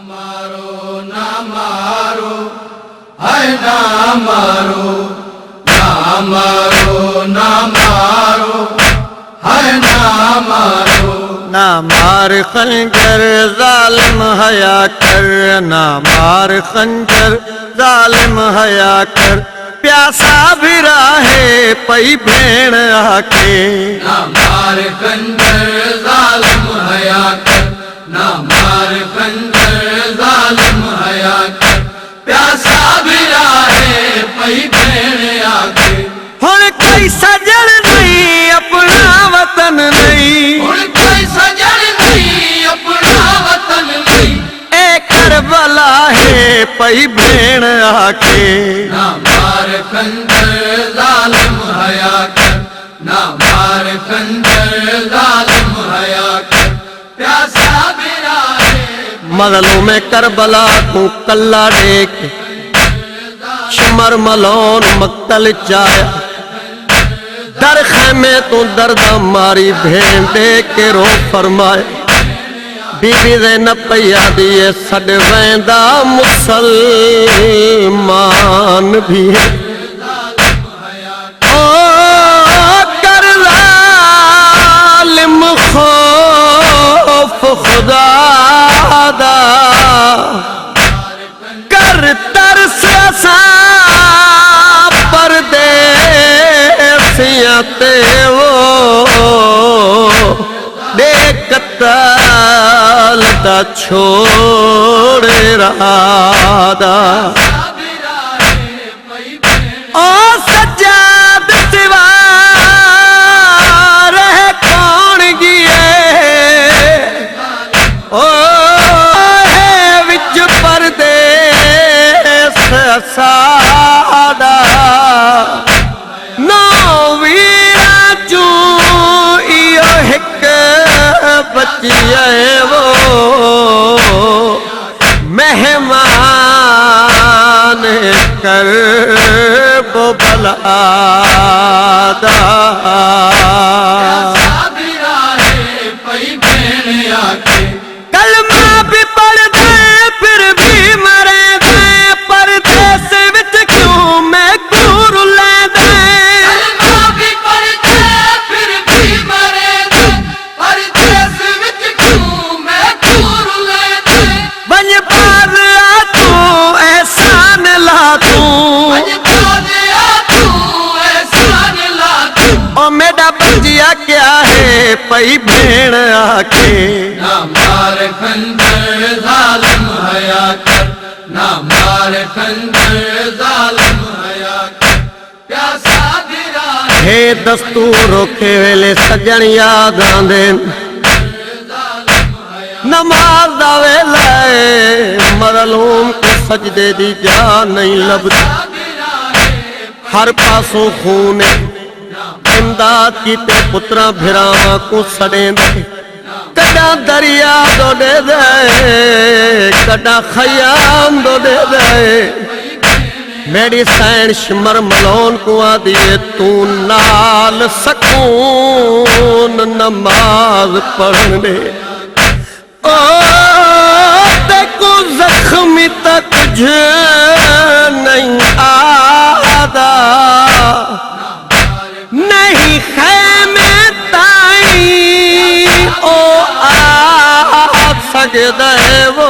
مارو نہ مارو ہے نہ مارو نہ مارو نہ مارو ہے نہ مارو نہ مار خنجر ظالم حیا کر نہ مار خنجر ظالم حیا کر پیاسا بھی راہے پئی بھیڑ آکے نہ مار خنجر ظالم حیا کر نہ مار خنجر ظالم حیا کر پیاسا بھی راہے پئی بھیڑ آکے ہن کوئی سجن نہیں اپنا وطن نہیں ہن کوئی سجن نہیں اپنا وطن نہیں اے کربلا ہے پئی بھیڑ آکے نہ مار خنجر ظالم حیا کر نہ مار خنجر ظالم حیا کر پیاسا بھی راہے مظلوم کربلا کو کلا ڈیک شمر ملون مقتل چایا در خیمے تو دردہ ماری بھین دے کے رو فرمائے بی بی زینب پیا دیئے سڈ ویندہ مسلمان بھی ہے او کر ظالم خوف خدا دا کر ترس اساں پردیسیاں تے وہ دے قتال دا چھوڑ رادا او سجاد سوا رہ کون گئے او ہے وچ پردیس سادا نو ویرا چوں ایو ہک بچیے وہ مہمان کرب بلا دا بھی راہے پئی بھیڑ آکے کلمہ بھی پڑھ دے پھر بھی مرے دے پردیس وچ کیوں میں گور لے دے کلمہ بھی پڑھتے پھر بھی مرے دے پردیس وچ کیوں میں دور لے دے بن باز آ تو احسان لا تو اج تازیا تو احسان لا تو او میڈا بچیا کیا ہے پئی بھیڑ آکے نہ مار خنجر ظالم حیا کر نہ مار خنجر ظالم حیا کر پیاسا بھی راہے ہے دستور روکے ویلے سجن یاد آندے نماز دا ویلا ہے مظلوم کو سجدے دی جا نہیں لبدی ہر پاسوں خون امداد کیتے پترا بھراواں کو سڑیں دے کڈا دریا دو دے دے کڈا خیام دو دے دے میری سین شمر ملون کو آدھیے تو نال سکون نماز پڑھن دے او تے کو زخمی تک کچھ نہیں آدھا نہیں خیمے تائیں او آ سکدے وہ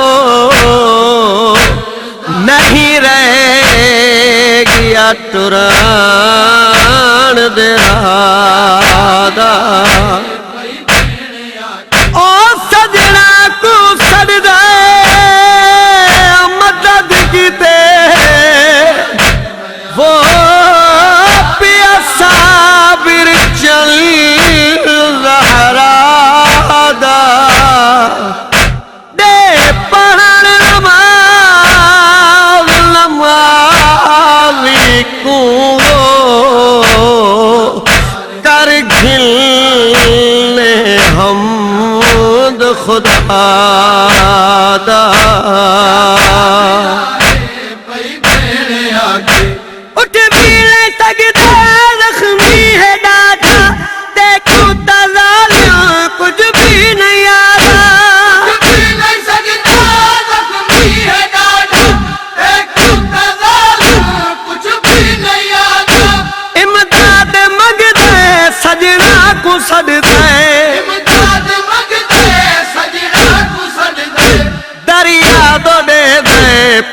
نہیں رہ گیا ٹران دے رادا او سجنا کو سڑ دے مدد کی تے وہ پیا صابر چل زہرا دا دے پڑھن نمازی کو کر گھلنے حمد خدا دا پئی بھیڑ آکے اٹھ بھی نہیں سکتے زخمی ہے ڈاٹا دیکھو تظالم کچھ بھی نہیں آتا